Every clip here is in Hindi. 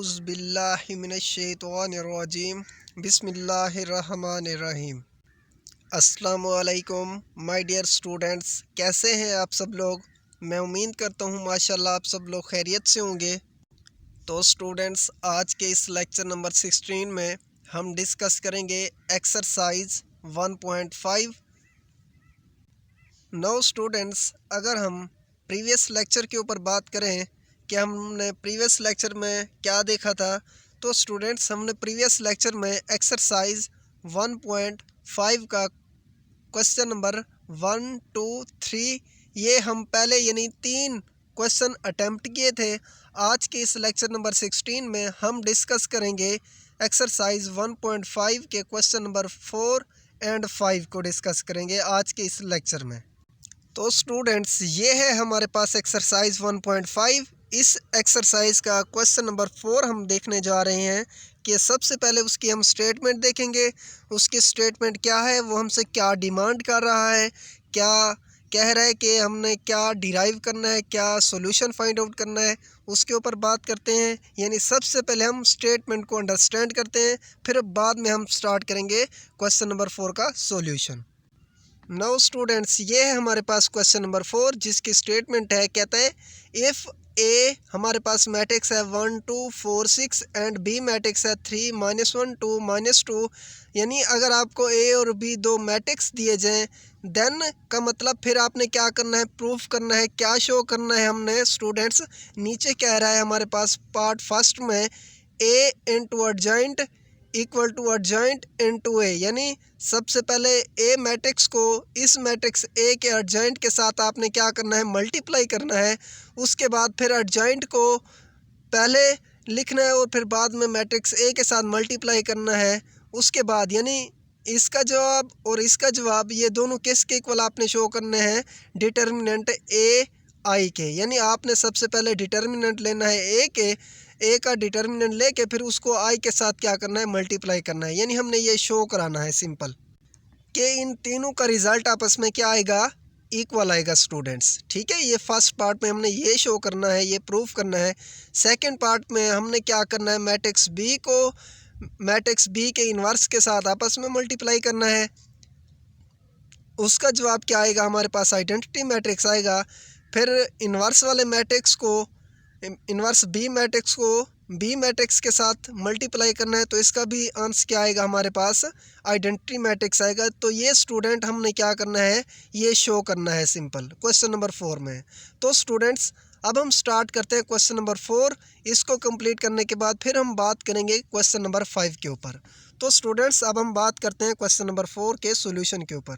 औज़ुबिल्लाहिमिनश्शैतानिर्रजीम बिस्मिल्लाहिर्रहमानिर्रहीम। अस्सलामुअलैकुम माय डियर स्टूडेंट्स, कैसे हैं आप सब लोग। मैं उम्मीद करता हूँ माशाल्लाह आप सब लोग खैरियत से होंगे। तो स्टूडेंट्स, आज के इस लेक्चर नंबर 16 में हम डिस्कस करेंगे एक्सरसाइज 1.5। नाउ स्टूडेंट्स, अगर हम प्रीवियस लेक्चर के ऊपर बात करें कि हमने प्रीवियस लेक्चर में क्या देखा था, तो स्टूडेंट्स हमने प्रीवियस लेक्चर में एक्सरसाइज 1.5 का क्वेश्चन नंबर 1, 2, 3 ये हम पहले यानी 3 क्वेश्चन अटेम्प्ट किए थे। आज के इस लेक्चर नंबर 16 में हम डिस्कस करेंगे एक्सरसाइज 1.5 के क्वेश्चन नंबर 4 एंड 5 को डिस्कस करेंगे आज के इस लेक्चर में। तो स्टूडेंट्स, ये है हमारे पास एक्सरसाइज 1.5। इस एक्सरसाइज का क्वेश्चन नंबर 4 हम देखने जा रहे हैं कि सबसे पहले उसकी हम स्टेटमेंट देखेंगे। उसकी स्टेटमेंट क्या है, वो हमसे क्या डिमांड कर रहा है, क्या कह रहा है कि हमने क्या डिराइव करना है, क्या सॉल्यूशन फाइंड आउट करना है, उसके ऊपर बात करते हैं। यानी सबसे पहले हम स्टेटमेंट को अंडरस्टैंड करते हैं, फिर बाद में हम स्टार्ट करेंगे क्वेश्चन नंबर 4 का सॉल्यूशन। नाउ स्टूडेंट्स, ये है हमारे पास क्वेश्चन नंबर 4, जिसकी स्टेटमेंट है, कहता है इफ़ ए हमारे पास मैट्रिक्स है 1 2 4 6 एंड बी मैट्रिक्स है 3 -1 2 -2। यानी अगर आपको ए और बी दो मैट्रिक्स दिए जाएं, देन का मतलब फिर आपने क्या करना है, प्रूफ करना है, क्या शो करना है हमने। स्टूडेंट्स, नीचे कह रहा है हमारे पास पार्ट फर्स्ट में A into adjoint equal to adjoint into A. यानी सबसे पहले ए मैट्रिक्स को इस मैट्रिक्स ए के एडजॉइंट के साथ आपने क्या करना है, मल्टीप्लाई करना है। उसके बाद फिर एडजॉइंट को पहले लिखना है और फिर बाद में मैट्रिक्स ए के साथ मल्टीप्लाई करना है। उसके बाद यानी इसका जवाब और इसका जवाब ये दोनों किसके इक्वल आपने शो करने हैं, डिटर्मिनेंट ए आई के। यानी आपने सबसे पहले डिटर्मिनेंट लेना है ए के, ए का डिटर्मिनेंट लेके फिर उसको आई के साथ क्या करना है, मल्टीप्लाई करना है। यानी हमने ये शो कराना है सिंपल कि इन तीनों का रिज़ल्ट आपस में क्या आएगा, इक्वल आएगा स्टूडेंट्स। ठीक है, ये फर्स्ट पार्ट में हमने ये शो करना है, ये प्रूफ करना है। सेकंड पार्ट में हमने क्या करना है, मैट्रिक्स बी को मैट्रिक्स बी के इन्वर्स के साथ आपस में मल्टीप्लाई करना है। उसका जवाब क्या आएगा, हमारे पास आइडेंटिटी मैट्रिक्स आएगा। फिर इन्वर्स वाले मैट्रिक्स को, इन्वर्स बी मैट्रिक्स को बी मैट्रिक्स के साथ मल्टीप्लाई करना है, तो इसका भी आंसर क्या आएगा, हमारे पास आइडेंटिटी मैट्रिक्स आएगा। तो ये स्टूडेंट हमने क्या करना है, ये शो करना है सिंपल क्वेश्चन नंबर 4 में। तो स्टूडेंट्स, अब हम स्टार्ट करते हैं क्वेश्चन नंबर 4। इसको कंप्लीट करने के बाद फिर हम बात करेंगे क्वेश्चन नंबर 5 के ऊपर। तो स्टूडेंट्स, अब हम बात करते हैं क्वेश्चन नंबर 4 के सोल्यूशन के ऊपर।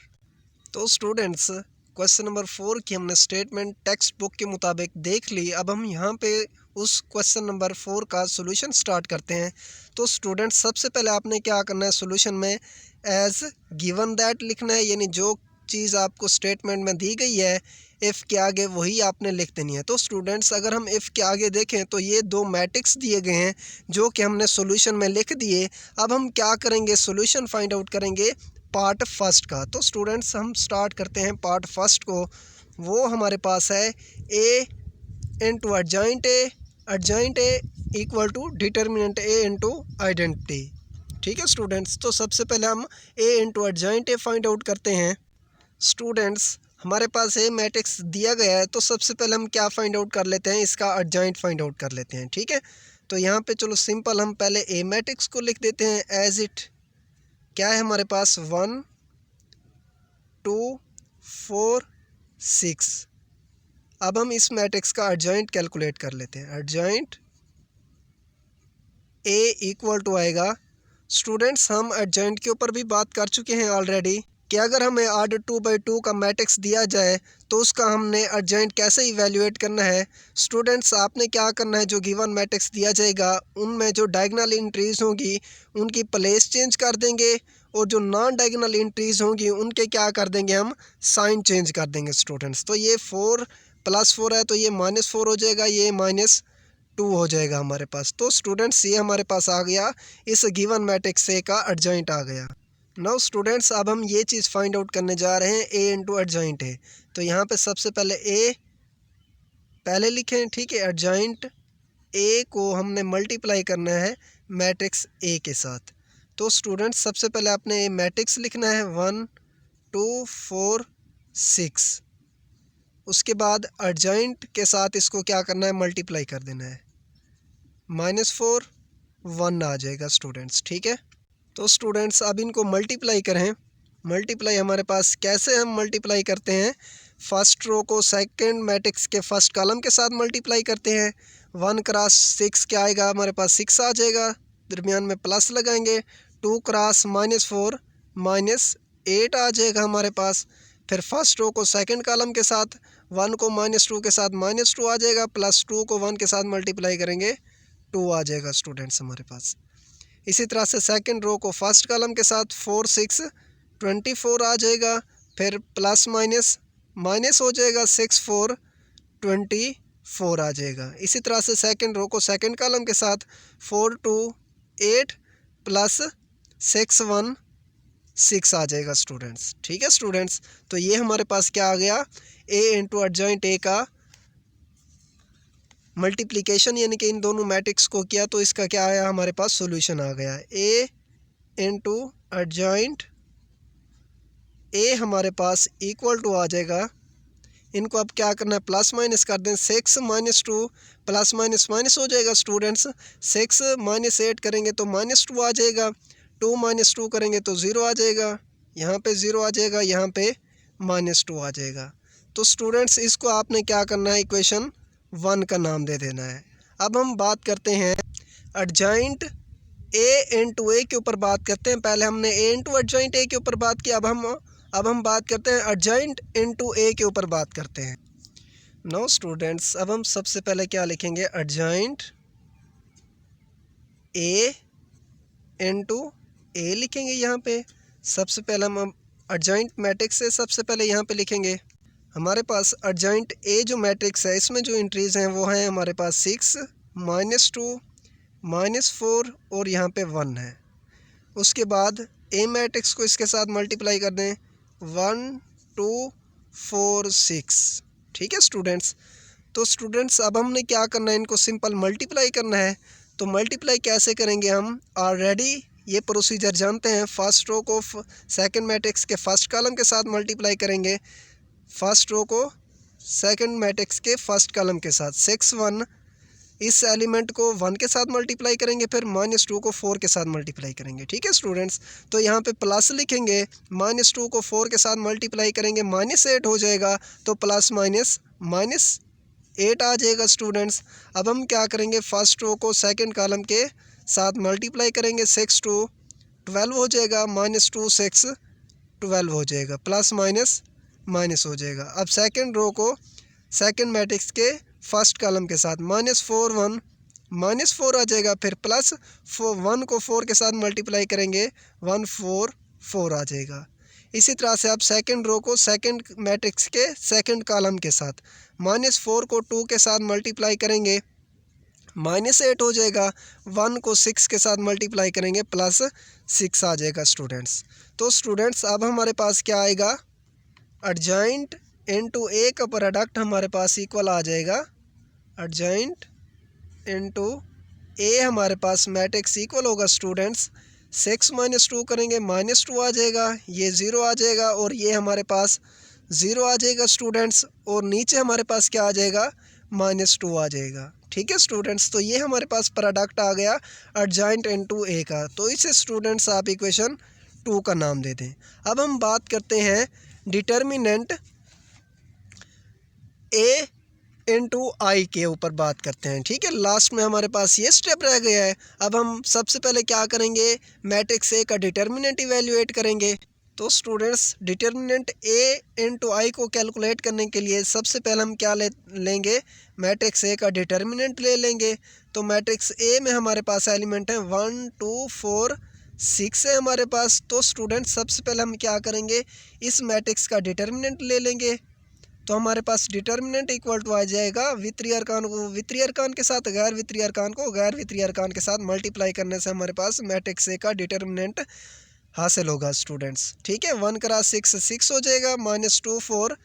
तो स्टूडेंट्स, क्वेश्चन नंबर 4 की हमने स्टेटमेंट टेक्स्ट बुक के मुताबिक देख ली। अब हम यहाँ पे उस क्वेश्चन नंबर 4 का सॉल्यूशन स्टार्ट करते हैं। तो स्टूडेंट्स, सबसे पहले आपने क्या करना है, सॉल्यूशन में एज गिवन दैट लिखना है। यानी जो चीज़ आपको स्टेटमेंट में दी गई है इफ़ के आगे वही आपने लिख देनी है। तो स्टूडेंट्स, अगर हम इफ़ के आगे देखें तो ये दो मैट्रिक्स दिए गए हैं जो कि हमने सॉल्यूशन में लिख दिए। अब हम क्या करेंगे, सॉल्यूशन फाइंड आउट करेंगे पार्ट फर्स्ट का। तो स्टूडेंट्स, हम स्टार्ट करते हैं पार्ट फर्स्ट को। वो हमारे पास है A into adjoint A equal to determinant A into identity. ठीक है स्टूडेंट्स, तो सबसे पहले हम A into adjoint A find out करते हैं। स्टूडेंट्स, हमारे पास ए मैट्रिक्स दिया गया है, तो सबसे पहले हम क्या फाइंड आउट कर लेते हैं, इसका एडजॉइंट फाइंड आउट कर लेते हैं। ठीक है, तो यहाँ पे चलो सिंपल हम पहले ए मैट्रिक्स को लिख देते हैं एज इट क्या है हमारे पास 1 2 4 6। अब हम इस मैट्रिक्स का एडजॉइंट कैलकुलेट कर लेते हैं। एडजॉइंट ए इक्वल टू आएगा, स्टूडेंट्स हम एडजॉइंट के ऊपर भी बात कर चुके हैं ऑलरेडी कि अगर हमें आर्डर 2/2 का मैट्रिक्स दिया जाए तो उसका हमने एडजॉइंट कैसे इवेल्युएट करना है। स्टूडेंट्स, आपने क्या करना है, जो गिवन मैट्रिक्स दिया जाएगा उनमें जो डायगोनल एंट्रीज होंगी उनकी प्लेस चेंज कर देंगे, और जो नॉन डायगोनल एंट्रीज होंगी उनके क्या कर देंगे, हम साइन चेंज कर देंगे स्टूडेंट्स। तो ये 4 + 4 है तो ये -4 हो जाएगा, ये -2 हो जाएगा हमारे पास। तो स्टूडेंट्स, ये हमारे पास आ गया, इस गिवन मैट्रिक्स ए का एडजॉइंट आ गया। नाउ स्टूडेंट्स, अब हम ये चीज़ फाइंड आउट करने जा रहे हैं ए इंटू एडजॉइंट है। तो यहाँ पे सबसे पहले ए पहले लिखें, ठीक है, एडजॉइंट ए को हमने मल्टीप्लाई करना है मैट्रिक्स ए के साथ। तो स्टूडेंट्स सबसे पहले आपने ये मैट्रिक्स लिखना है 1 2 4 6। उसके बाद एडजॉइंट के साथ इसको क्या करना है, मल्टीप्लाई कर देना है। -4 1 आ जाएगा स्टूडेंट्स, ठीक है। तो स्टूडेंट्स अब इनको मल्टीप्लाई करें। मल्टीप्लाई हमारे पास कैसे हम मल्टीप्लाई करते हैं, फर्स्ट रो को सेकंड मैट्रिक्स के फर्स्ट कॉलम के साथ मल्टीप्लाई करते हैं। 1 क्रॉस 6 क्या आएगा, हमारे पास 6 आ जाएगा, दरमियान में प्लस लगाएंगे। 2 क्रॉस -4 -8 आ जाएगा हमारे पास। फिर फर्स्ट रो को सेकंड कॉलम के साथ 1 को -2 के साथ -2 आ जाएगा, प्लस 2 को 1 के साथ मल्टीप्लाई करेंगे 2 आ जाएगा स्टूडेंट्स हमारे पास। इसी तरह से सेकंड रो को फर्स्ट कॉलम के साथ 4 6 24 आ जाएगा, फिर प्लस माइनस हो जाएगा 6 4 24 आ जाएगा। इसी तरह से सेकंड रो को सेकंड कॉलम के साथ 4 2 8 प्लस 6 1 6 आ जाएगा स्टूडेंट्स, ठीक है स्टूडेंट्स। तो ये हमारे पास क्या आ गया, ए इंटू एडजॉइंट ए का मल्टीप्लिकेशन, यानी कि इन दोनों मैट्रिक्स को किया तो इसका क्या आया, हमारे पास सॉल्यूशन आ गया। ए इंटू एडजॉइंट ए हमारे पास इक्वल टू आ जाएगा, इनको अब क्या करना है, प्लस माइनस कर दें। 6 -2 प्लस माइनस माइनस हो जाएगा स्टूडेंट्स। 6 -8 करेंगे तो -2 आ जाएगा, 2 -2 करेंगे तो 0 आ जाएगा, यहाँ पे 0 आ जाएगा, यहाँ पे -2 आ जाएगा। तो स्टूडेंट्स इसको आपने क्या करना है, इक्वेशन 1 का नाम दे देना है। अब हम बात करते हैं एडजॉइंट ए इंटू ए के ऊपर बात करते हैं। पहले हमने ए इंटू एडजॉइंट ए के ऊपर बात की, अब हम बात करते हैं एडजॉइंट इंटू ए के ऊपर बात करते हैं। नो स्टूडेंट्स, अब हम सबसे पहले क्या लिखेंगे, एडजॉइंट ए इंटू ए लिखेंगे। यहाँ पे सबसे पहले हम एडजॉइंट मैट्रिक्स से सबसे पहले यहाँ पे लिखेंगे। हमारे पास एडजॉइंट ए जो मैट्रिक्स है, इसमें जो एंट्रीज़ हैं वो हैं हमारे पास 6 -2 -4 और यहाँ पे 1 है। उसके बाद ए मैट्रिक्स को इसके साथ मल्टीप्लाई कर दें, 1 2 4 6, ठीक है स्टूडेंट्स। तो स्टूडेंट्स अब हमने क्या करना है, इनको सिंपल मल्टीप्लाई करना है। तो मल्टीप्लाई कैसे करेंगे, हम ऑलरेडी ये प्रोसीजर जानते हैं। फर्स्ट रो को सेकंड मैट्रिक्स के फर्स्ट कॉलम के साथ मल्टीप्लाई करेंगे, फर्स्ट रो को सेकंड मैट्रिक्स के फर्स्ट कॉलम के साथ। 6 1 इस एलिमेंट को 1 के साथ मल्टीप्लाई करेंगे, फिर -2 को 4 के साथ मल्टीप्लाई करेंगे, ठीक है स्टूडेंट्स। तो यहाँ पे प्लस लिखेंगे, -2 को 4 के साथ मल्टीप्लाई करेंगे, -8 हो जाएगा, तो प्लस माइनस -8 आ जाएगा स्टूडेंट्स। अब हम क्या करेंगे, फर्स्ट रो को सेकंड कॉलम के साथ मल्टीप्लाई करेंगे, 6 2 12 हो जाएगा, -2 6 12 हो जाएगा, प्लस माइनस हो जाएगा। अब सेकंड रो को सेकंड मैट्रिक्स के फर्स्ट कॉलम के साथ -4 1 -4 आ जाएगा, फिर प्लस 1 को 4 के साथ मल्टीप्लाई करेंगे, 1 4 4 आ जाएगा। इसी तरह से अब सेकंड रो को सेकंड मैट्रिक्स के सेकंड कॉलम के साथ -4 को 2 के साथ मल्टीप्लाई करेंगे, -8 हो जाएगा, 1 को 6 के साथ मल्टीप्लाई करेंगे, प्लस 6 आ जाएगा स्टूडेंट्स। तो स्टूडेंट्स अब हमारे पास क्या आएगा, एडजॉइंट इंटू ए का प्रोडक्ट हमारे पास इक्वल आ जाएगा, एडजॉइंट इंटू ए हमारे पास मैट्रिक्स इक्वल होगा स्टूडेंट्स। 6 -2 करेंगे, -2 आ जाएगा, ये 0 आ जाएगा और ये हमारे पास 0 आ जाएगा स्टूडेंट्स, और नीचे हमारे पास क्या आ जाएगा, -2 आ जाएगा, ठीक है स्टूडेंट्स। तो ये हमारे पास प्रोडक्ट आ गया एडजॉइंट इंटू ए का। तो इसे स्टूडेंट्स आप इक्वेशन 2 का नाम दे दें। अब हम बात करते हैं डिटर्मिनेंट ए इंटू आई के ऊपर बात करते हैं, ठीक है। लास्ट में हमारे पास ये स्टेप रह गया है। अब हम सबसे पहले क्या करेंगे, मैट्रिक्स ए का डिटर्मिनेंट इवेल्युएट करेंगे। तो स्टूडेंट्स डिटर्मिनेंट ए इंटू आई को कैलकुलेट करने के लिए सबसे पहले हम क्या लेंगे, मैट्रिक्स ए का डिटर्मिनेंट ले लेंगे। तो मैट्रिक्स ए में हमारे पास एलिमेंट है 1 2 4 6 है हमारे पास। तो स्टूडेंट्स सबसे पहले हम क्या करेंगे, इस मैट्रिक्स का डिटर्मिनेंट ले लेंगे। तो हमारे पास डिटर्मिनेंट इक्वल टू आ जाएगा वित्तीय अरकान को वित्तीय अरकान के साथ, गैर वित्तीय अरकान को गैर वित्तीय अरकान के साथ मल्टीप्लाई करने से हमारे पास मैट्रिक्स ए का डिटर्मिनेंट हासिल होगा स्टूडेंट्स, ठीक है। 1 क्रॉस 6 6 हो जाएगा, -2 4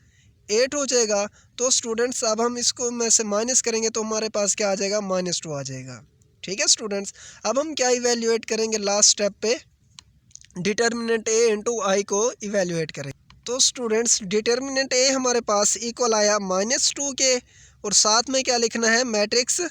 8 हो जाएगा। तो स्टूडेंट्स अब हम इसको में से माइनस करेंगे तो हमारे पास क्या आ जाएगा, -2 आ जाएगा। ठीक है स्टूडेंट्स, अब हम क्या इवेल्युएट करेंगे, लास्ट स्टेप पे डिटर्मिनेंट ए इंटू आई को इवेल्युएट करेंगे। तो स्टूडेंट्स डिटर्मिनेंट ए हमारे पास इक्वल आया -2 के, और साथ में क्या लिखना है, मैट्रिक्स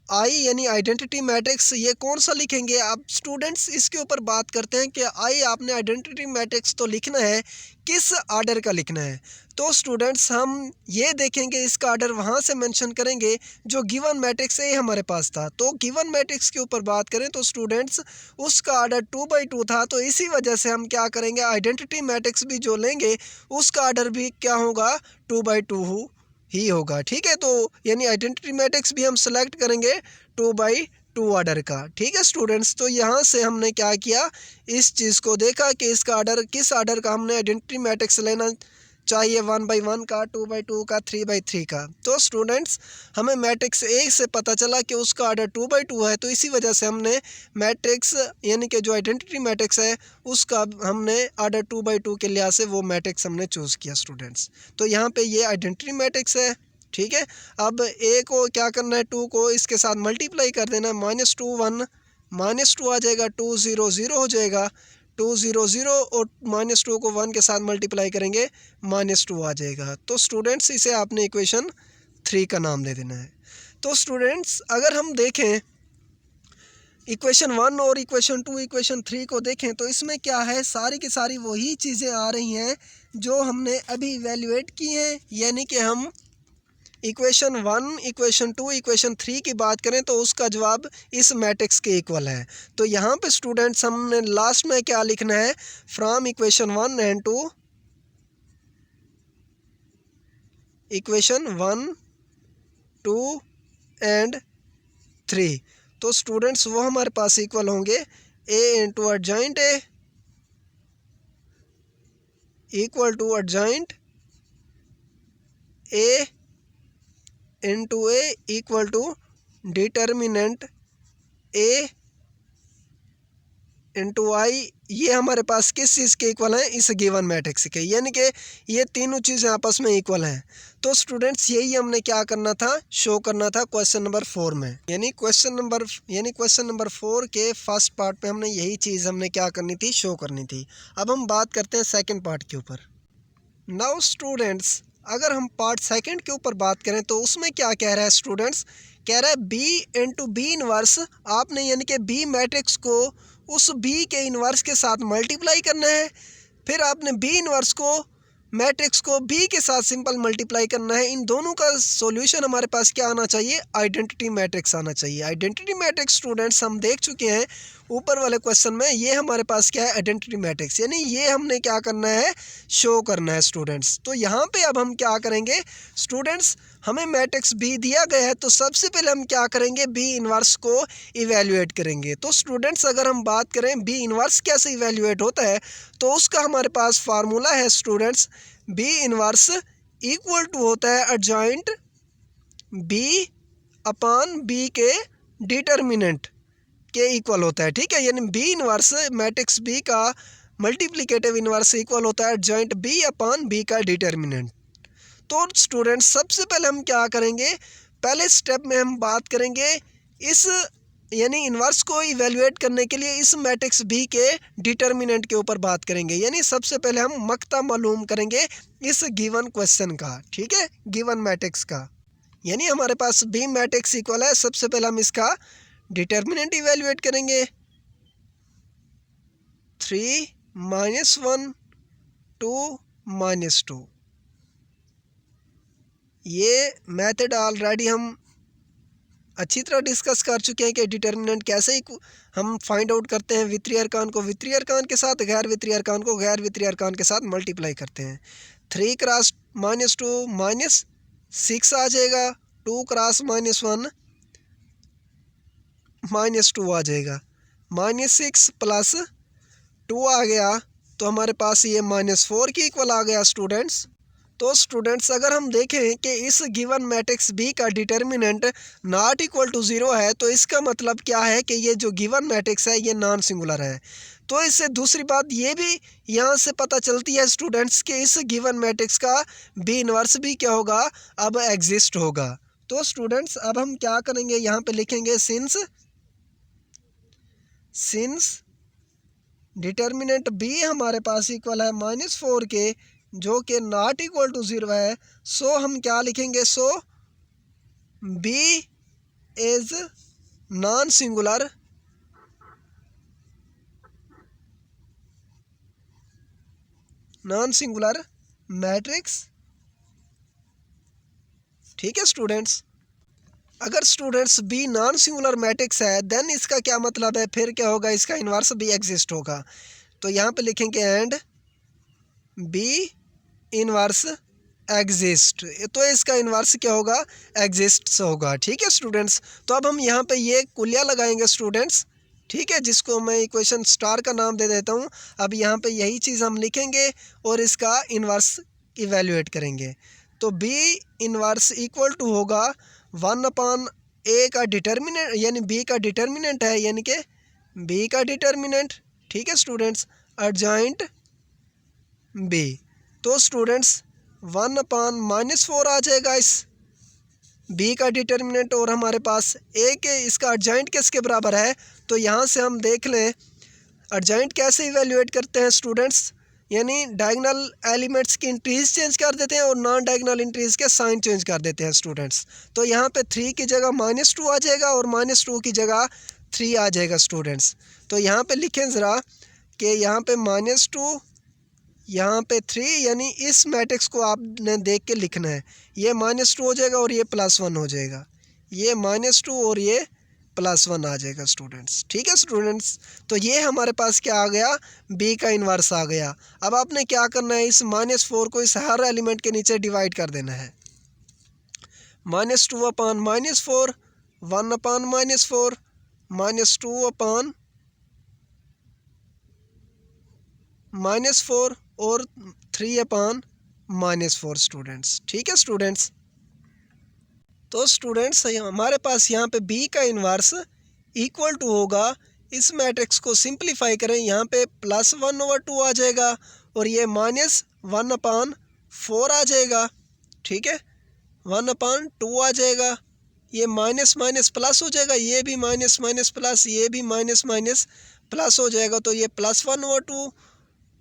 आई यानी आइडेंटिटी मैट्रिक्स। ये कौन सा लिखेंगे, अब स्टूडेंट्स इसके ऊपर बात करते हैं कि आई आपने आइडेंटिटी मैट्रिक्स तो लिखना है, किस आर्डर का लिखना है। तो स्टूडेंट्स हम ये देखेंगे, इसका आर्डर वहाँ से मेंशन करेंगे जो गिवन मैट्रिक्स ए हमारे पास था। तो गिवन मैट्रिक्स के ऊपर बात करें तो स्टूडेंट्स उसका आर्डर 2/2 था, तो इसी वजह से हम क्या करेंगे, आइडेंटिटी मैट्रिक्स भी जो लेंगे उसका आर्डर भी क्या होगा, 2/2 ही होगा। ठीक है, तो यानी आइडेंटिटी मैट्रिक्स भी हम सेलेक्ट करेंगे 2/2 ऑर्डर का। ठीक है स्टूडेंट्स, तो यहाँ से हमने क्या किया, इस चीज़ को देखा कि इसका आर्डर किस आर्डर का हमने आइडेंटिटी मैट्रिक्स लेना चाहिए, 1/1 का, 2/2 का, 3/3 का। तो स्टूडेंट्स हमें मैट्रिक्स ए से पता चला कि उसका आर्डर 2/2 है, तो इसी वजह से हमने मैट्रिक्स यानी कि जो आइडेंटिटी मैट्रिक्स है उसका हमने आर्डर 2/2 के लिहाज से वो मैट्रिक्स हमने चूज़ किया स्टूडेंट्स। तो यहाँ पे ये आइडेंटिटी मैट्रिक्स है। ठीक है, अब ए को क्या करना है, 2 को इसके साथ मल्टीप्लाई कर देना है, -2 1 -2 आ जाएगा, 2 0 0 हो जाएगा, 2 0 0 और -2 को 1 के साथ मल्टीप्लाई करेंगे, -2 आ जाएगा। तो स्टूडेंट्स इसे आपने इक्वेशन 3 का नाम दे देना है। तो स्टूडेंट्स अगर हम देखें इक्वेशन 1 और इक्वेशन 2 इक्वेशन 3 को देखें तो इसमें क्या है, सारी की सारी वही चीज़ें आ रही हैं जो हमने अभी इवेल्युएट की हैं। यानी कि हम इक्वेशन 1 इक्वेशन 2 इक्वेशन 3 की बात करें तो उसका जवाब इस मैट्रिक्स के इक्वल है। तो यहाँ पे स्टूडेंट्स हमने लास्ट में क्या लिखना है, from equation 1 and 2 equation 1 2 and 3। तो स्टूडेंट्स वो हमारे पास इक्वल होंगे A into adjoint A equal to adjoint A into A equal to determinant A into I. ये हमारे पास किस चीज़ के इक्वल हैं, इस गिवन मैट्रिक्स के, यानी कि ये तीनों चीज़ें आपस में इक्वल हैं। तो स्टूडेंट्स यही हमने क्या करना था, शो करना था क्वेश्चन नंबर 4 में। यानी क्वेश्चन नंबर 4 के फर्स्ट पार्ट पे हमने यही चीज़ हमने क्या करनी थी, शो करनी थी। अब हम बात करते हैं सेकेंड पार्ट के ऊपर। नाउ स्टूडेंट्स अगर हम पार्ट सेकंड के ऊपर बात करें तो उसमें क्या कह रहा है स्टूडेंट्स, कह रहा है बी इंटू बी इनवर्स। आपने यानी कि बी मैट्रिक्स को उस बी के इनवर्स के साथ मल्टीप्लाई करना है, फिर आपने बी इनवर्स को मैट्रिक्स को बी के साथ सिंपल मल्टीप्लाई करना है। इन दोनों का सॉल्यूशन हमारे पास क्या आना चाहिए, आइडेंटिटी मैट्रिक्स आना चाहिए। आइडेंटिटी मैट्रिक्स स्टूडेंट्स हम देख चुके हैं ऊपर वाले क्वेश्चन में, ये हमारे पास क्या है, आइडेंटिटी मैट्रिक्स, यानी ये हमने क्या करना है, शो करना है स्टूडेंट्स। तो यहाँ पे अब हम क्या करेंगे स्टूडेंट्स, हमें मैट्रिक्स बी दिया गया है तो सबसे पहले हम क्या करेंगे, बी इनवर्स को इवेल्युएट करेंगे। तो स्टूडेंट्स अगर हम बात करें बी इनवर्स कैसे इवेल्युएट होता है तो उसका हमारे पास फार्मूला है students, B inverse equal to होता है एडजॉइंट बी अपॉन बी के डिटर्मिनेंट के इक्वल होता है। ठीक है, यानी बी इनवर्स मैट्रिक्स बी का मल्टीप्लिकेटिव इनवर्स इक्वल होता है एडजॉइंट बी अपॉन बी का डिटर्मिनेंट। तो स्टूडेंट्स सबसे पहले हम क्या करेंगे, पहले स्टेप में हम बात करेंगे इस यानी इन्वर्स को इवेल्युएट करने के लिए इस मैट्रिक्स बी के डिटर्मिनेंट के ऊपर बात करेंगे। यानी सबसे पहले हम मक्ता मालूम करेंगे इस गिवन क्वेश्चन का। ठीक है, गिवन मैट्रिक्स का, यानी हमारे पास बी मैट्रिक्स इक्वल है, सबसे पहले हम इसका डिटर्मिनेंट इवेल्युएट करेंगे, 3 -1 2 -2। ये मेथड ऑलरेडी हम अच्छी तरह डिस्कस कर चुके हैं कि डिटर्मिनेंट कैसे हम फाइंड आउट करते हैं, वित्तीय अरकान को वित्तीय अरकान के साथ, गैर वित्तीय अरकान को गैर वित्तीय अरकान के साथ मल्टीप्लाई करते हैं। 3 क्रॉस -2 -6 आ जाएगा, 2 क्रॉस -1 -2 आ जाएगा, -6 प्लस 2 आ गया तो हमारे पास ये -4 की इक्वल आ गया स्टूडेंट्स। तो स्टूडेंट्स अगर हम देखें कि इस गिवन मैट्रिक्स बी का डिटर्मिनेंट नॉट इक्वल टू 0 है, तो इसका मतलब क्या है कि ये जो गिवन मैट्रिक्स है ये नॉन सिंगुलर है। तो इससे दूसरी बात ये भी यहाँ से पता चलती है स्टूडेंट्स कि इस गिवन मैट्रिक्स का बी इनवर्स भी क्या होगा, अब एग्जिस्ट होगा। तो स्टूडेंट्स अब हम क्या करेंगे, यहाँ पे लिखेंगे सिंस डिटर्मिनेंट बी हमारे पास इक्वल है -4 के, जो कि नॉट इक्वल टू 0 है, सो हम क्या लिखेंगे, so B is non singular matrix. ठीक है स्टूडेंट्स, अगर students B non singular matrix है देन इसका क्या मतलब है, फिर क्या होगा, इसका इन्वर्स भी एग्जिस्ट होगा। तो यहाँ पे लिखेंगे एंड बी इन्वर्स एग्जिस्ट, तो इसका इन्वर्स क्या होगा, एग्जिस्ट होगा। ठीक है स्टूडेंट्स, तो अब हम यहाँ पे ये कुलिया लगाएंगे स्टूडेंट्स, ठीक है, जिसको मैं इक्वेशन स्टार का नाम दे देता हूँ। अब यहाँ पे यही चीज़ हम लिखेंगे और इसका इन्वर्स इवेल्युएट करेंगे। तो बी इन्वर्स इक्वल टू होगा 1/a का डिटर्मिनेंट, यानी बी का डिटर्मिनेंट है, यानी कि बी का डिटर्मिनेंट। ठीक है स्टूडेंट्स, एडजॉइंट बी, तो स्टूडेंट्स 1/-4 आ जाएगा इस बी का डिटर्मिनेंट, और हमारे पास ए के इसका एडजॉइंट किसके बराबर है। तो यहाँ से हम देख लें एडजॉइंट कैसे इवेल्युएट करते हैं स्टूडेंट्स, यानी डायगोनल एलिमेंट्स की इंट्रीज चेंज कर देते हैं और नॉन डायगोनल इंट्रीज के साइन चेंज कर देते हैं स्टूडेंट्स। तो यहाँ पे 3 की जगह -2 आ जाएगा और -2 की जगह 3 आ जाएगा स्टूडेंट्स। तो यहाँ पे लिखें ज़रा कि यहाँ पे -2 यहाँ पे 3, यानी इस मैट्रिक्स को आपने देख के लिखना है। ये -2 हो जाएगा और ये +1 हो जाएगा, ये -2 और ये +1 आ जाएगा स्टूडेंट्स। ठीक है स्टूडेंट्स, तो ये हमारे पास क्या आ गया, बी का इन्वर्स आ गया। अब आपने क्या करना है, इस -4 को इस हर एलिमेंट के नीचे डिवाइड कर देना है। -2/-4, 1/-4, -2/-4 और 3/-4 स्टूडेंट्स। ठीक है स्टूडेंट्स, तो स्टूडेंट्स हमारे पास यहाँ पे बी का इन्वर्स इक्वल टू होगा, इस मैट्रिक्स को सिंप्लीफाई करें, यहाँ पे +1/2 आ जाएगा और ये -1/4 आ जाएगा। ठीक है, 1/2 आ जाएगा, ये माइनस माइनस प्लस हो जाएगा, ये भी माइनस माइनस प्लस, ये भी माइनस माइनस प्लस हो जाएगा। तो ये +1/2,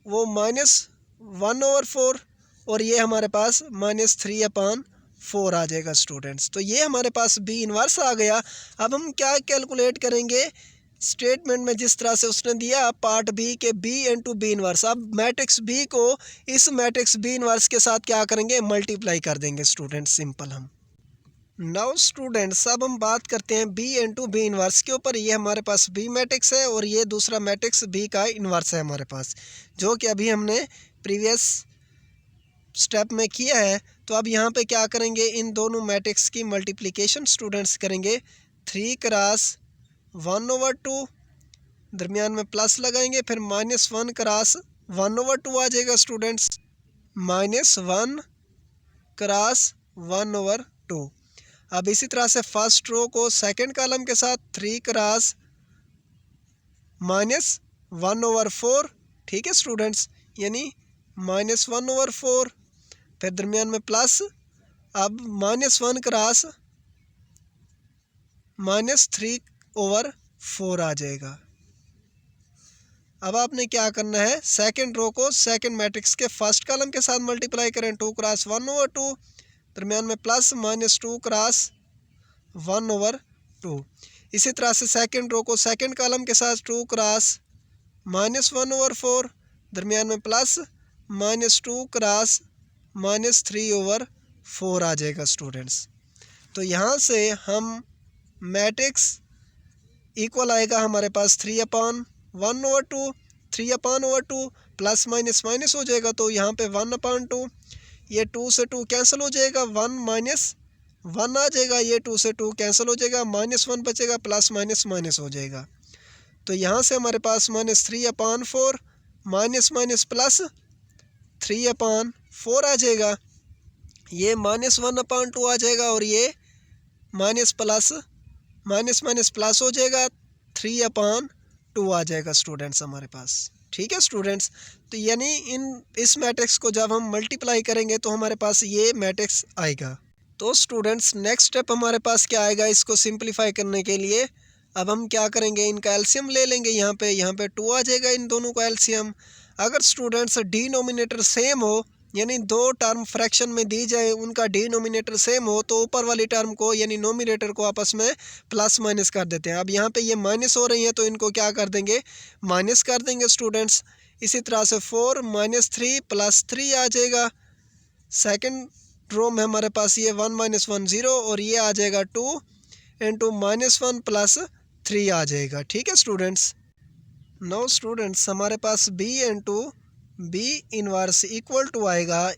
वो -1/4 और ये हमारे पास -3/4 आ जाएगा स्टूडेंट्स। तो ये हमारे पास बी इन्वर्स आ गया। अब हम क्या कैलकुलेट करेंगे, स्टेटमेंट में जिस तरह से उसने दिया पार्ट बी के बी इंटू बी इन्वर्स, अब मैट्रिक्स बी को इस मैट्रिक्स बी इन्वर्स के साथ क्या करेंगे, मल्टीप्लाई कर देंगे स्टूडेंट्स, सिंपल हम। नाउ स्टूडेंट्स अब हम बात करते हैं बी इंटू बी इन्वर्स के ऊपर। ये हमारे पास बी मैट्रिक्स है और ये दूसरा मैट्रिक्स बी का इन्वर्स है हमारे पास, जो कि अभी हमने प्रीवियस स्टेप में किया है। तो अब यहाँ पे क्या करेंगे, इन दोनों मैट्रिक्स की मल्टीप्लिकेशन स्टूडेंट्स करेंगे। 3 क्रॉस 1/2, दरमियान में प्लस लगाएंगे, फिर -1 क्रॉस 1/2 आ जाएगा स्टूडेंट्स, -1 क्रॉस 1/2। अब इसी तरह से फर्स्ट रो को सेकंड कॉलम के साथ 3 क्रॉस -1/4। ठीक है स्टूडेंट्स, यानी -1/4, फिर दरमियान में प्लस, अब -1 क्रॉस -3/4 आ जाएगा। अब आपने क्या करना है, सेकंड रो को सेकंड मैट्रिक्स के फर्स्ट कॉलम के साथ मल्टीप्लाई करें, 2 क्रॉस 1/2, दरमियान में प्लस, -2 क्रॉस 1/2। इसी तरह से सेकंड रो को सेकंड कॉलम के साथ 2 क्रॉस -1/4, दरमियान में प्लस, -2 क्रॉस -3/4 आ जाएगा स्टूडेंट्स। तो यहाँ से हम मैट्रिक्स इक्वल आएगा हमारे पास 3/1/2, 3/2 प्लस माइनस माइनस हो जाएगा, तो यहाँ पे 1/2, ये 2 से 2 कैंसिल हो जाएगा, 1 - 1 आ जाएगा, ये 2 से 2 कैंसिल हो जाएगा, -1 बचेगा, प्लस माइनस माइनस हो जाएगा। तो यहाँ से हमारे पास -3/4 माइनस माइनस प्लस 3/4 आ जाएगा। ये -1/2 आ जाएगा और ये माइनस माइनस प्लस हो जाएगा, 3/2 आ जाएगा स्टूडेंट्स हमारे पास। ठीक है स्टूडेंट्स, तो यानी इस मैट्रिक्स को जब हम मल्टीप्लाई करेंगे तो हमारे पास ये मैट्रिक्स आएगा। तो स्टूडेंट्स नेक्स्ट स्टेप हमारे पास क्या आएगा, इसको सिंप्लीफाई करने के लिए अब हम क्या करेंगे, इनका एलसीएम ले लेंगे। यहाँ पे 2 आ जाएगा, इन दोनों का एलसीएम। अगर स्टूडेंट्स डिनोमिनेटर सेम हो, यानी दो टर्म फ्रैक्शन में दी जाए, उनका डिनोमिनेटर सेम हो, तो ऊपर वाली टर्म को यानी नोमिनेटर को आपस में प्लस माइनस कर देते हैं। अब यहाँ पे ये माइनस हो रही है तो इनको क्या कर देंगे, माइनस कर देंगे स्टूडेंट्स। इसी तरह से 4 - 3 + 3 आ जाएगा। सेकंड रो में हमारे पास ये 1 - 1 0 और ये आ जाएगा 2 × -1 + 3 आ जाएगा। ठीक है स्टूडेंट्स। नो स्टूडेंट्स हमारे पास b × b inverse equal to आएगा,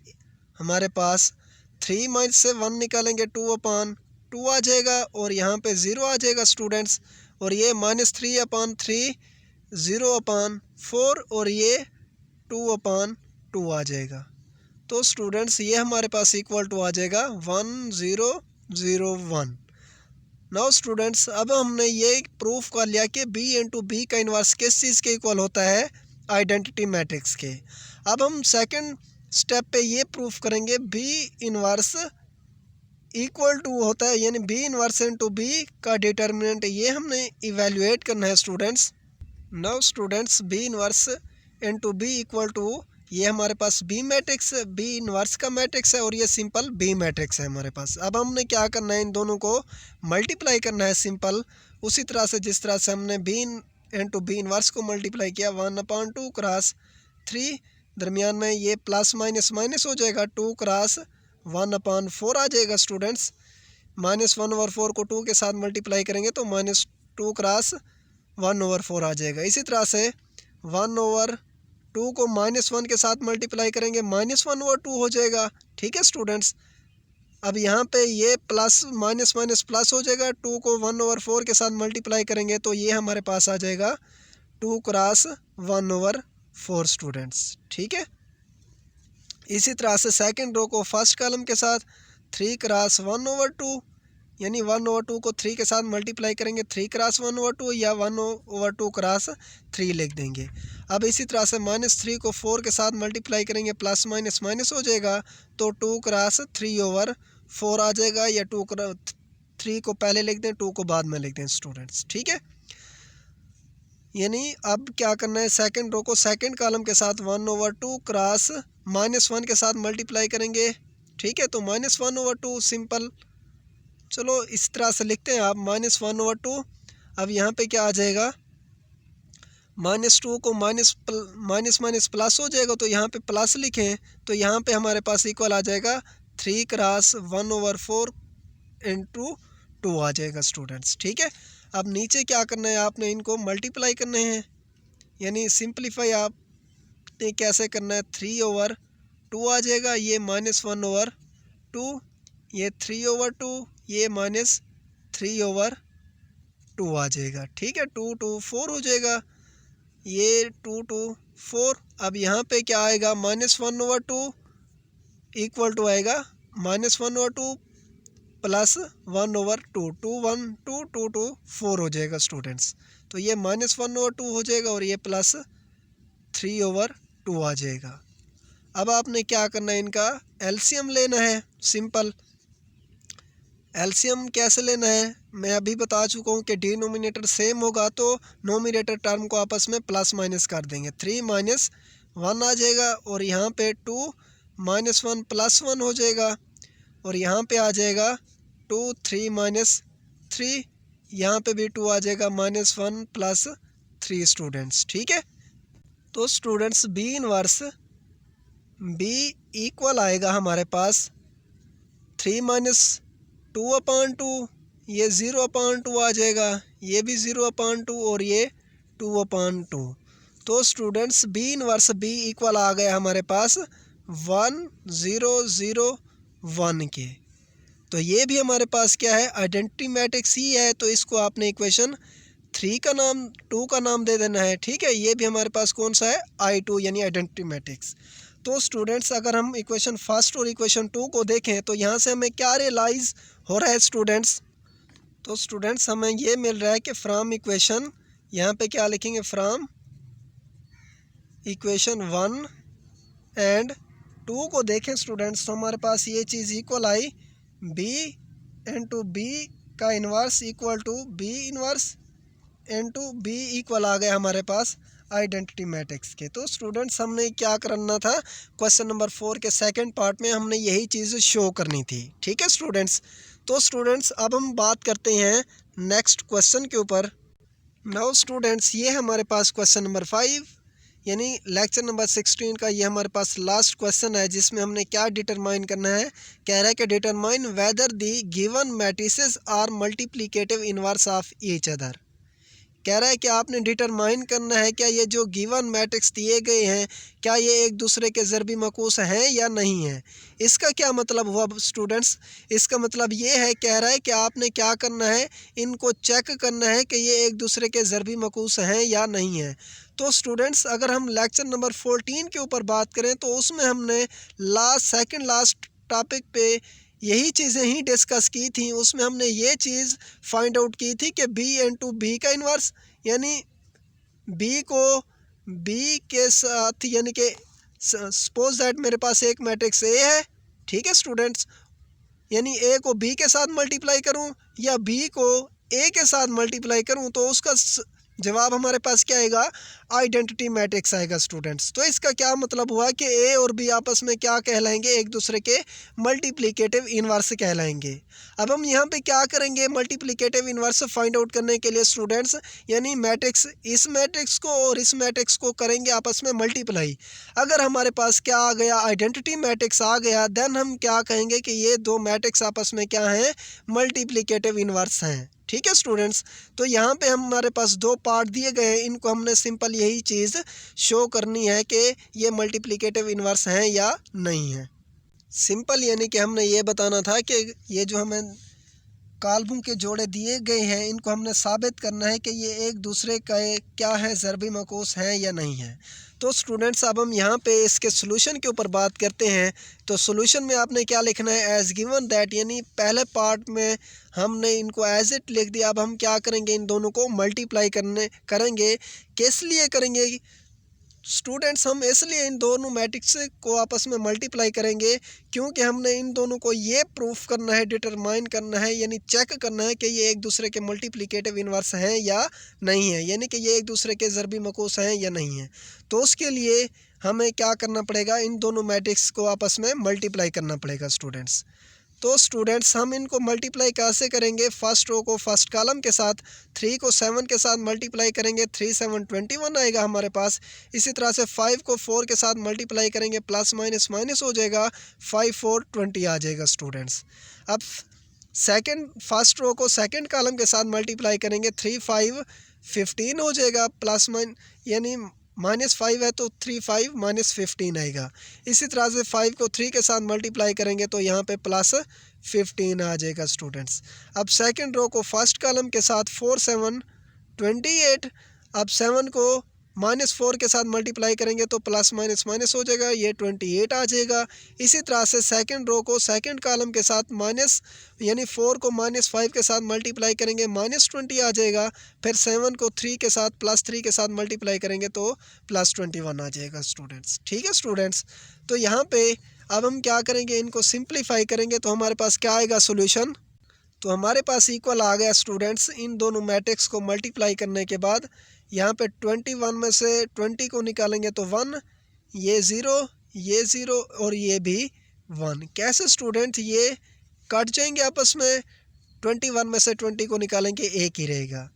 हमारे पास 3 में से 1 निकालेंगे 2/2 आ जाएगा और यहाँ पे 0 आ जाएगा स्टूडेंट्स। और ये -3/3 0/4 और ये 2/2 आ जाएगा। तो स्टूडेंट्स ये हमारे पास इक्वल टू आ जाएगा 1001। नाउ स्टूडेंट्स अब हमने ये प्रूफ कर लिया कि b × b का इन्वर्स किस चीज़ के इक्वल होता है, आइडेंटिटी मैट्रिक्स के। अब हम सेकंड स्टेप पे ये प्रूफ करेंगे b इन्वर्स इक्वल टू होता है, यानी b इन्वर्स × b का डिटर्मिनेंट ये हमने इवेल्युएट करना है students. Now students b inverse × b equal to ये हमारे पास बी मैट्रिक्स, बी इन्वर्स का मैट्रिक्स है और ये सिंपल बी मैट्रिक्स है हमारे पास। अब हमने क्या करना है, इन दोनों को मल्टीप्लाई करना है सिंपल उसी तरह से जिस तरह से हमने बी × बी इन्वर्स को मल्टीप्लाई किया। 1/2 क्रॉस 3, दरमियान में ये प्लस माइनस माइनस हो जाएगा, 2 क्रॉस 1/4 आ जाएगा स्टूडेंट्स। -1/4 को 2 के साथ मल्टीप्लाई करेंगे तो -2 क्रॉस 1/4 आ जाएगा। इसी तरह से 1/2 को -1 के साथ मल्टीप्लाई करेंगे, -1/2 हो जाएगा। ठीक है स्टूडेंट्स। अब यहाँ पे ये प्लस माइनस माइनस प्लस हो जाएगा, 2 को 1/4 के साथ मल्टीप्लाई करेंगे तो ये हमारे पास आ जाएगा 2 क्रॉस 1/4 स्टूडेंट्स। ठीक है। इसी तरह से सेकंड रो को फर्स्ट कॉलम के साथ 3 क्रॉस 1/2, यानी 1/2 को 3 के साथ मल्टीप्लाई करेंगे, 3 क्रॉस 1/2 या 1/2 क्रॉस 3 लिख देंगे। अब इसी तरह से -3 को 4 के साथ मल्टीप्लाई करेंगे, प्लस माइनस माइनस हो जाएगा तो 2 क्रॉस 3/4 आ जाएगा, या 3 को पहले लिख दें, 2 को बाद में लिख दें स्टूडेंट्स। ठीक है। यानी अब क्या करना है, सेकंड रो को सेकंड कॉलम के साथ 1/2 क्रॉस -1 के साथ मल्टीप्लाई करेंगे। ठीक है। तो -1/2 सिंपल, चलो इस तरह से लिखते हैं आप -1/2। अब यहाँ पे क्या आ जाएगा, -2 को माइनस माइनस प्लस हो जाएगा तो यहाँ पे प्लस लिखें तो यहाँ पे हमारे पास इक्वल आ जाएगा 3 क्रॉस 1/4 × 2 आ जाएगा स्टूडेंट्स। ठीक है। अब नीचे क्या करना है, आपने इनको मल्टीप्लाई करने हैं, यानी सिंप्लीफाई आपने कैसे करना है, 3/2 आ जाएगा, ये -1/2, ये 3/2, ये -3/2 आ जाएगा। ठीक है। 2 2 4 हो जाएगा, ये 2 2 4। अब यहाँ पे क्या आएगा, -1/2 इक्वल टू आएगा -1/2 प्लस 1/2, 2 1 2 2 2 4 हो जाएगा स्टूडेंट्स। तो ये -1/2 हो जाएगा और ये प्लस 3/2 आ जाएगा। अब आपने क्या करना है, इनका एलसीएम लेना है। सिंपल एलसीएम कैसे लेना है मैं अभी बता चुका हूँ कि डिनोमिनेटर सेम होगा तो नोमिनेटर टर्म को आपस में प्लस माइनस कर देंगे। 3 - 1 आ जाएगा और यहाँ पे 2 - 1 + 1 हो जाएगा और यहाँ पे आ जाएगा 2 3 - 3, यहाँ पे भी 2 आ जाएगा, -1 + 3 स्टूडेंट्स। ठीक है। तो students B inverse B equal आएगा हमारे पास 3 - 2/2, ये 0/2 आ जाएगा, ये भी 0/2 और ये 2/2। तो students B inverse B equal आ गया हमारे पास 1 0 0 1 के। तो ये भी हमारे पास क्या है, आइडेंटिटी मैट्रिक्स ही है। तो इसको आपने इक्वेशन 3 का नाम 2 का नाम दे देना है। ठीक है। ये भी हमारे पास कौन सा है, I2 यानी आइडेंटिटी मैट्रिक्स। तो स्टूडेंट्स अगर हम इक्वेशन फर्स्ट और इक्वेशन 2 को देखें तो यहाँ से हमें क्या रियलाइज़ हो रहा है स्टूडेंट्स? तो स्टूडेंट्स हमें ये मिल रहा है कि फ्रॉम इक्वेशन, यहाँ पे क्या लिखेंगे, फ्रॉम इक्वेशन 1 एंड 2 को देखें स्टूडेंट्स तो हमारे पास ये चीज़ इक्वल आई बी इंटू बी का inverse equal to B inverse into B equal आ गया हमारे पास आइडेंटिटी मैट्रिक्स के। तो स्टूडेंट्स हमने क्या करना था, क्वेश्चन नंबर 4 के सेकंड पार्ट में हमने यही चीज़ शो करनी थी। ठीक है स्टूडेंट्स, तो स्टूडेंट्स अब हम बात करते हैं नेक्स्ट क्वेश्चन के ऊपर। नाउ स्टूडेंट्स ये हमारे पास क्वेश्चन नंबर 5 यानी लेक्चर नंबर 16 का ये हमारे पास लास्ट क्वेश्चन है, जिसमें हमने क्या डिटरमाइन करना है, कह रहा है कि determine whether the given matrices are multiplicative inverse of each other. कह रहा है कि आपने डिटरमाइन करना है क्या ये जो गिवन मैट्रिक्स दिए गए हैं क्या ये एक दूसरे के ज़रबी मकूस हैं या नहीं है। इसका क्या मतलब हुआ स्टूडेंट्स? इसका मतलब ये है, कह रहा है कि आपने क्या करना है, इनको चेक करना है कि ये एक दूसरे के ज़रबी मकूस हैं या नहीं है। तो स्टूडेंट्स अगर हम लेक्चर नंबर 14 के ऊपर बात करें तो उसमें हमने सेकंड लास्ट टॉपिक पे यही चीज़ें ही डिस्कस की थी। उसमें हमने ये चीज़ फाइंड आउट की थी कि बी इंटू बी का इन्वर्स, यानी बी को बी के साथ, यानी कि सपोज दैट मेरे पास एक मैट्रिक्स ए है, ठीक है स्टूडेंट्स, यानी ए को बी के साथ मल्टीप्लाई करूं या बी को ए के साथ मल्टीप्लाई करूं तो उसका जवाब हमारे पास क्या आएगा, आइडेंटिटी मैट्रिक्स आएगा स्टूडेंट्स। तो इसका क्या मतलब हुआ कि ए और बी आपस में क्या कहलाएंगे, एक दूसरे के मल्टीप्लिकेटिव इन्वर्स कहलाएंगे। अब हम यहाँ पे क्या करेंगे, मल्टीप्लिकेटिव इन्वर्स फाइंड आउट करने के लिए स्टूडेंट्स, यानी मैट्रिक्स इस मैट्रिक्स को और इस मैट्रिक्स को करेंगे आपस में मल्टीप्लाई। अगर हमारे पास क्या आ गया, आइडेंटिटी मैट्रिक्स आ गया, देन हम क्या कहेंगे कि ये दो मैट्रिक्स आपस में क्या हैं, मल्टीप्लिकेटिव इन्वर्स हैं। ठीक है स्टूडेंट्स, तो यहाँ पे हमारे पास दो पार्ट दिए गए हैं, इनको हमने सिंपल यही चीज़ शो करनी है कि ये मल्टीप्लिकेटिव इन्वर्स हैं या नहीं है। सिंपल यानी कि हमने ये बताना था कि ये जो हमें काल्बों के जोड़े दिए गए हैं इनको हमने साबित करना है कि ये एक दूसरे का क्या है, ज़रबी मकूस हैं या नहीं है। तो स्टूडेंट्स अब हम यहाँ पे इसके सोल्यूशन के ऊपर बात करते हैं। तो सोल्यूशन में आपने क्या लिखना है, एज़ गिवन दैट, यानी पहले पार्ट में हमने इनको एज इट लिख दिया। अब हम क्या करेंगे, इन दोनों को मल्टीप्लाई करेंगे। किस लिए करेंगे स्टूडेंट्स, हम इसलिए इन दोनों मैट्रिक्स को आपस में मल्टीप्लाई करेंगे क्योंकि हमने इन दोनों को ये प्रूफ करना है, डिटरमाइन करना है, यानी चेक करना है कि ये एक दूसरे के मल्टीप्लिकेटिव इन्वर्स हैं या नहीं है, यानी कि ये एक दूसरे के ज़रबी मकूस हैं या नहीं है। तो उसके लिए हमें क्या करना पड़ेगा, इन दोनों मैट्रिक्स को आपस में मल्टीप्लाई करना पड़ेगा स्टूडेंट्स। तो स्टूडेंट्स हम इनको मल्टीप्लाई कैसे करेंगे, फर्स्ट रो को फर्स्ट कॉलम के साथ, 3 को 7 के साथ मल्टीप्लाई करेंगे, 3 7 21 आएगा हमारे पास। इसी तरह से 5 को 4 के साथ मल्टीप्लाई करेंगे, प्लस माइनस माइनस हो जाएगा, 5 4 20 आ जाएगा स्टूडेंट्स। अब फर्स्ट रो को सेकंड कॉलम के साथ मल्टीप्लाई करेंगे, 3 5 15 हो जाएगा, प्लस यानी -5 है तो 3 5 -15 आएगा। इसी तरह से 5 को 3 के साथ मल्टीप्लाई करेंगे तो यहाँ पे +15 आ जाएगा स्टूडेंट्स। अब सेकंड रो को फर्स्ट कॉलम के साथ 4 7 28, अब 7 को -4 के साथ मल्टीप्लाई करेंगे तो प्लस माइनस माइनस हो जाएगा, ये 28 आ जाएगा। इसी तरह से सेकंड रो को सेकंड कॉलम के साथ यानी 4 को -5 के साथ मल्टीप्लाई करेंगे, -20 आ जाएगा। फिर 7 को 3 के साथ +3 के साथ मल्टीप्लाई करेंगे तो +21 आ जाएगा स्टूडेंट्स। ठीक है स्टूडेंट्स, तो यहाँ पे अब हम क्या करेंगे, इनको सिंप्लीफाई करेंगे तो हमारे पास क्या आएगा सोल्यूशन। तो हमारे पास इक्वल आ गया स्टूडेंट्स, इन दोनों मैट्रिक्स को मल्टीप्लाई करने के बाद यहाँ पे 21 में से 20 को निकालेंगे तो 1, ये 0 और ये भी 1। कैसे स्टूडेंट, ये कट जाएंगे आपस में, 21 में से 20 को निकालेंगे, एक ही रहेगा।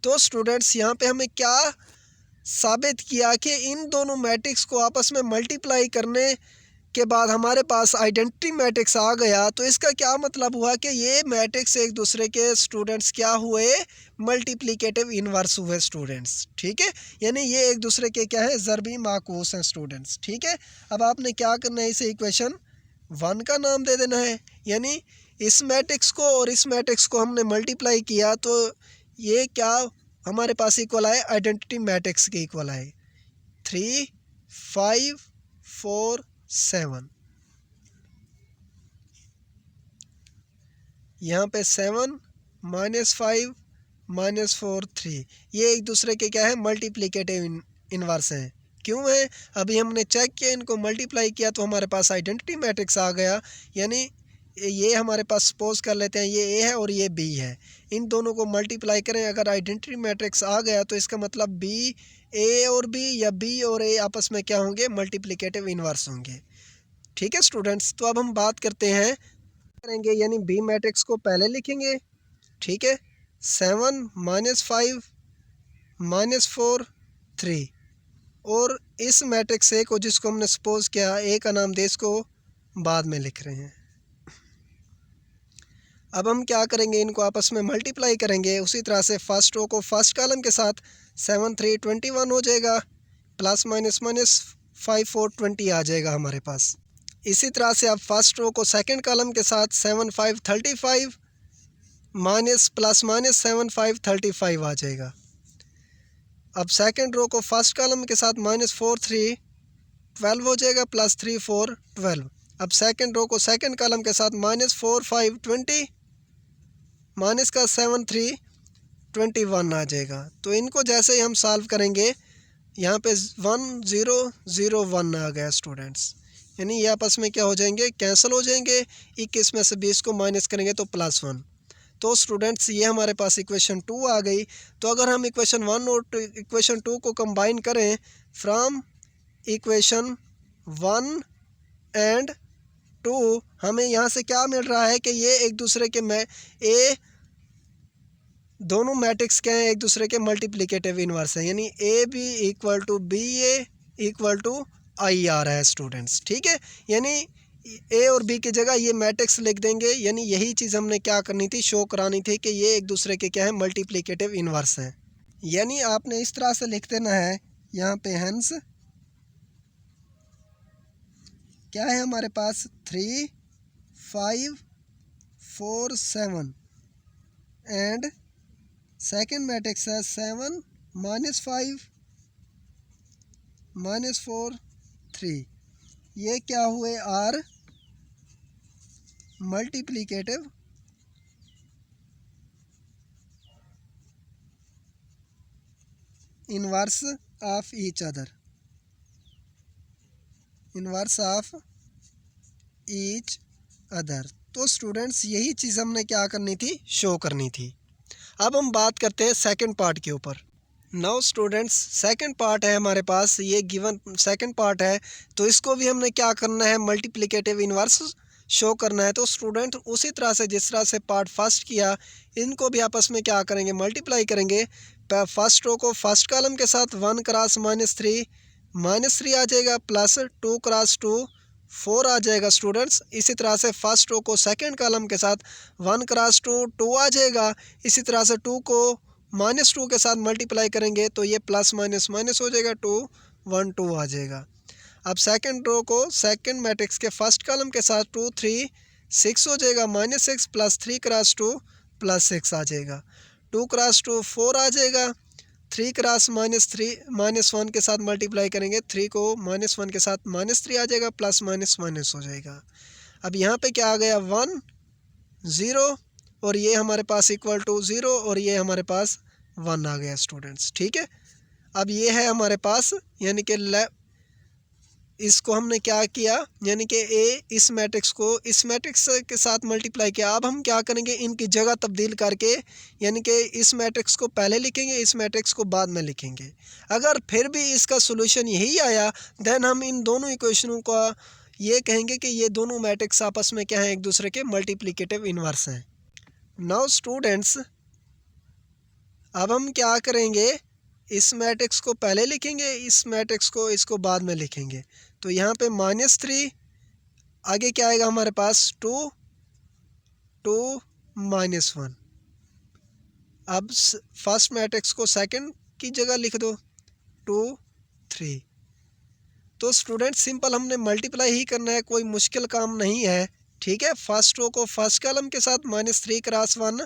तो स्टूडेंट्स यहाँ पे हमें क्या साबित किया कि इन दोनों मैट्रिक्स को आपस में मल्टीप्लाई करने के बाद हमारे पास आइडेंटिटी मैट्रिक्स आ गया। तो इसका क्या मतलब हुआ कि ये मैट्रिक्स एक दूसरे के स्टूडेंट्स क्या हुए, मल्टीप्लिकेटिव इन्वर्स हुए स्टूडेंट्स। ठीक है, यानी ये एक दूसरे के क्या है, ज़रबी माकूस हैं स्टूडेंट्स। ठीक है, अब आपने क्या करना है, इसे इक्वेशन 1 का नाम दे देना है, यानी इस मैट्रिक्स को और इस मैट्रिक्स को हमने मल्टीप्लाई किया तो ये क्या हमारे पास इक्वल आए, आइडेंटिटी मैट्रिक्स के इक्वल आए, 3 5 4 7। यहाँ पे 7 -5 -4 3, ये एक दूसरे के क्या है मल्टीप्लिकेटिव इनवर्स हैं। क्यों है? अभी हमने चेक किया, इनको मल्टीप्लाई किया तो हमारे पास आइडेंटिटी मैट्रिक्स आ गया। यानी ये हमारे पास सपोज कर लेते हैं ये ए है और ये बी है, इन दोनों को मल्टीप्लाई करें, अगर आइडेंटिटी मैट्रिक्स आ गया तो इसका मतलब बी ए और बी या बी और ए आपस में क्या होंगे मल्टीप्लिकेटिव इनवर्स होंगे। ठीक है स्टूडेंट्स, तो अब हम बात करते हैं करेंगे, यानी बी मैट्रिक्स को पहले लिखेंगे। ठीक है, 7 -5 -4 3, और इस मैट्रिक्स ए को जिसको हमने सपोज किया ए का नाम दे, इसको बाद में लिख रहे हैं। अब हम क्या करेंगे, इनको आपस में मल्टीप्लाई करेंगे। उसी तरह से फर्स्ट रो को फर्स्ट कॉलम के साथ 7 3 21 हो जाएगा, प्लस माइनस माइनस 5 4 20 आ जाएगा हमारे पास। इसी तरह से अब फर्स्ट रो को सेकंड कॉलम के साथ 7 5 35 माइनस प्लस माइनस 7 5 35 आ जाएगा। अब सेकंड रो को फर्स्ट कॉलम के साथ -4 3 12 हो जाएगा, प्लस 3 4 12। अब सेकंड रो को सेकंड कॉलम के साथ -4 5 20 माइनस का 7 3 21 आ जाएगा। तो इनको जैसे ही हम सॉल्व करेंगे, यहाँ पे 1 0 0 1 आ गया स्टूडेंट्स, यानी ये आपस में क्या हो जाएंगे कैंसिल हो जाएंगे। 21 में से 20 को माइनस करेंगे तो +1। तो स्टूडेंट्स ये हमारे पास इक्वेशन 2 आ गई। तो अगर हम इक्वेशन 1 और इक्वेशन 2 को कंबाइन करें फ्रॉम इक्वेशन 1 एंड 2, हमें यहाँ से क्या मिल रहा है कि ये एक दूसरे के ए दोनों मैट्रिक्स क्या हैं, एक दूसरे के मल्टीप्लिकेटिव इनवर्स हैं, यानी A B equal to B A equal to I आ रहा है स्टूडेंट्स। ठीक है, यानी ए और बी की जगह ये मैट्रिक्स लिख देंगे, यानी यही चीज़ हमने क्या करनी थी, शो करानी थी कि ये एक दूसरे के क्या है मल्टीप्लिकेटिव इनवर्स हैं। यानी आपने इस तरह से लिख देना है यहाँ पे, हेंस क्या है हमारे पास 3 5 4 7 एंड सेकेंड मैट्रिक्स है 7 -5 -4 3, ये क्या हुए are multiplicative inverse of each other, inverse of each other. तो स्टूडेंट्स यही चीज़ हमने क्या करनी थी, शो करनी थी। अब हम बात करते हैं सेकंड पार्ट के ऊपर। नाउ स्टूडेंट्स सेकंड पार्ट है हमारे पास, ये गिवन सेकंड पार्ट है, तो इसको भी हमने क्या करना है मल्टीप्लिकेटिव इनवर्स शो करना है। तो स्टूडेंट उसी तरह से जिस तरह से पार्ट फर्स्ट किया, इनको भी आपस में क्या करेंगे मल्टीप्लाई करेंगे। फर्स्ट रो को फर्स्ट कॉलम के साथ 1 क्रॉस -3 आ जाएगा, प्लस 2 क्रॉस 2 4 आ जाएगा स्टूडेंट्स। इसी तरह से फर्स्ट रो को सेकंड कॉलम के साथ 1 क्रॉस 2 2 आ जाएगा। इसी तरह से 2 को -2 के साथ मल्टीप्लाई करेंगे तो ये प्लस माइनस माइनस हो जाएगा, 2 1 2 आ जाएगा। अब सेकंड रो को सेकंड मैट्रिक्स के फर्स्ट कॉलम के साथ 2 3 6 हो जाएगा, -6 प्लस 3 क्रॉस 2 +6 आ जाएगा, 2 क्रॉस 2 4 आ जाएगा। 3 क्रॉस -1 के साथ मल्टीप्लाई करेंगे, 3 को -1 के साथ -3 आ जाएगा, प्लस माइनस माइनस हो जाएगा। अब यहाँ पे क्या आ गया 1 0, और ये हमारे पास इक्वल टू 0, और ये हमारे पास 1 आ गया स्टूडेंट्स। ठीक है, अब ये है हमारे पास, यानी कि इसको हमने क्या किया, यानी कि ए इस मैट्रिक्स को इस मैट्रिक्स के साथ मल्टीप्लाई किया। अब हम क्या करेंगे, इनकी जगह तब्दील करके, यानी कि इस मैट्रिक्स को पहले लिखेंगे, इस मैट्रिक्स को बाद में लिखेंगे। अगर फिर भी इसका सोल्यूशन यही आया, देन हम इन दोनों इक्वेशनों का ये कहेंगे कि ये दोनों मैट्रिक्स आपस में क्या हैं, एक दूसरे के मल्टीप्लिकेटिव इनवर्स हैं। नाउ स्टूडेंट्स अब हम क्या करेंगे, इस मैट्रिक्स को पहले लिखेंगे, इस मैट्रिक्स को इसको बाद में लिखेंगे। तो यहाँ पे -3 आगे क्या आएगा हमारे पास 2 2 -1। अब फर्स्ट मैट्रिक्स को सेकंड की जगह लिख दो 2 3। तो स्टूडेंट सिंपल हमने मल्टीप्लाई ही करना है, कोई मुश्किल काम नहीं है। ठीक है, फर्स्ट रो को फर्स्ट कॉलम के साथ -3 क्रॉस 1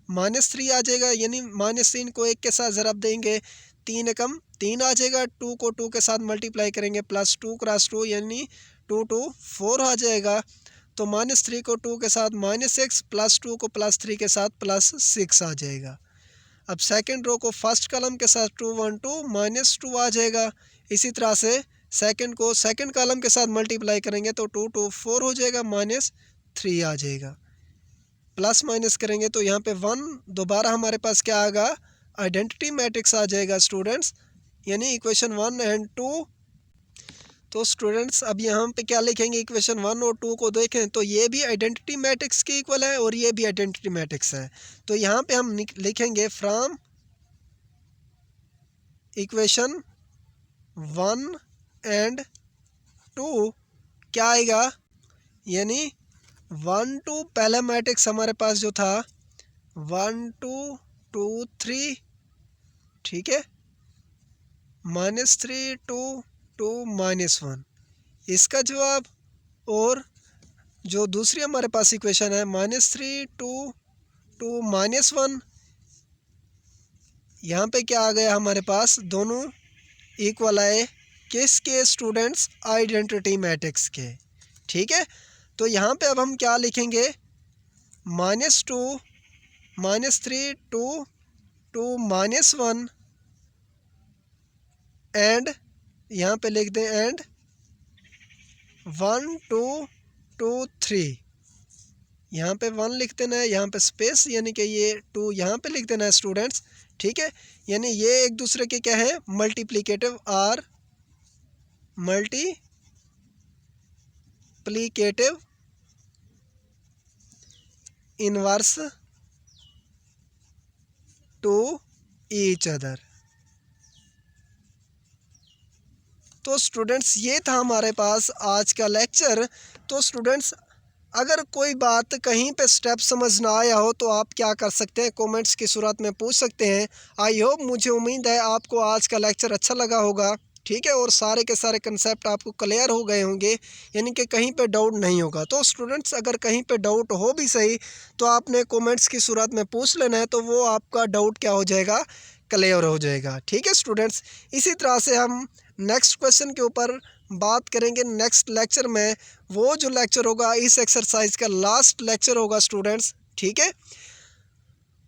-3 आ जाएगा, यानी -3 को 1 के साथ ज़रब देंगे, 3 एकम 3 आ जाएगा। 2 को 2 के साथ मल्टीप्लाई करेंगे, प्लस 2 क्रॉस 2 यानी 2 टू 4 आ जाएगा। तो -3 को 2 के साथ -6 प्लस 2 को +3 के साथ +6 आ जाएगा। अब सेकंड रो को फर्स्ट कॉलम के साथ 2 1 2 -2 आ जाएगा। इसी तरह से सेकंड को सेकंड कॉलम के साथ मल्टीप्लाई करेंगे तो 2 2 4 हो जाएगा, -3 आ जाएगा। प्लस माइनस करेंगे तो यहाँ पे 1 दोबारा हमारे पास क्या आएगा, आइडेंटिटी मैट्रिक्स आ जाएगा स्टूडेंट्स, यानी इक्वेशन 1 एंड 2। तो स्टूडेंट्स अब यहाँ पे क्या लिखेंगे, इक्वेशन 1 और 2 को देखें तो ये भी आइडेंटिटी मैट्रिक्स के इक्वल है और ये भी आइडेंटिटी मैट्रिक्स है। तो यहाँ पे हम लिखेंगे फ्रॉम इक्वेशन 1 एंड 2 क्या आएगा, यानी 1 2 पहला मैट्रिक्स हमारे पास जो था 1 2 2 3, ठीक है, -3 2 2 -1 इसका जवाब। और जो दूसरी हमारे पास इक्वेशन है -3 2 2 -1, यहाँ पे क्या आ गया हमारे पास, दोनों इक्वल आए किसके स्टूडेंट्स, आइडेंटिटी मैट्रिक्स के, ठीक है। तो यहाँ पे अब हम क्या लिखेंगे, -2 -3 2 2 -1 एंड यहाँ पे लिख दें एंड 1 2 2 3, यहाँ पे 1 लिख देना है, यहाँ पे स्पेस यानी कि ये 2 यहाँ पे लिख देना है स्टूडेंट्स, ठीक है। यानी ये एक दूसरे के क्या है, multiplicative are multiplicative inverse to each other. तो स्टूडेंट्स ये था हमारे पास आज का लेक्चर। तो स्टूडेंट्स अगर कोई बात कहीं पे स्टेप समझ ना आया हो तो आप क्या कर सकते हैं, कमेंट्स की सूरत में पूछ सकते हैं। आई होप, मुझे उम्मीद है आपको आज का लेक्चर अच्छा लगा होगा, ठीक है, और सारे के सारे कंसेप्ट आपको क्लियर हो गए होंगे, यानी कि कहीं पे डाउट नहीं होगा। तो स्टूडेंट्स अगर कहीं पे डाउट हो भी सही तो आपने कमेंट्स की सूरत में पूछ लेना है, तो वो आपका डाउट क्या हो जाएगा, क्लियर हो जाएगा, ठीक है स्टूडेंट्स। इसी तरह से हम नेक्स्ट क्वेश्चन के ऊपर बात करेंगे नेक्स्ट लेक्चर में। वो जो लेक्चर होगा इस एक्सरसाइज का लास्ट लेक्चर होगा स्टूडेंट्स, ठीक है।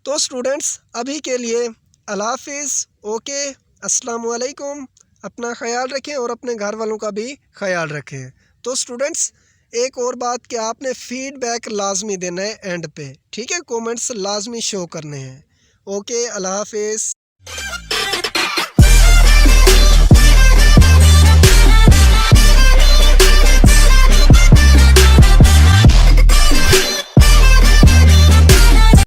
तो स्टूडेंट्स अभी के लिए अल्लाह हाफिज़, ओके, अस्सलाम वालेकुम। अपना ख्याल रखें और अपने घर वालों का भी ख्याल रखें। तो स्टूडेंट्स एक और बात कि आपने फीडबैक लाजमी देना है एंड पे, ठीक है, कमेंट्स लाजमी शो करने हैं। ओके, अल्लाह हाफिज़।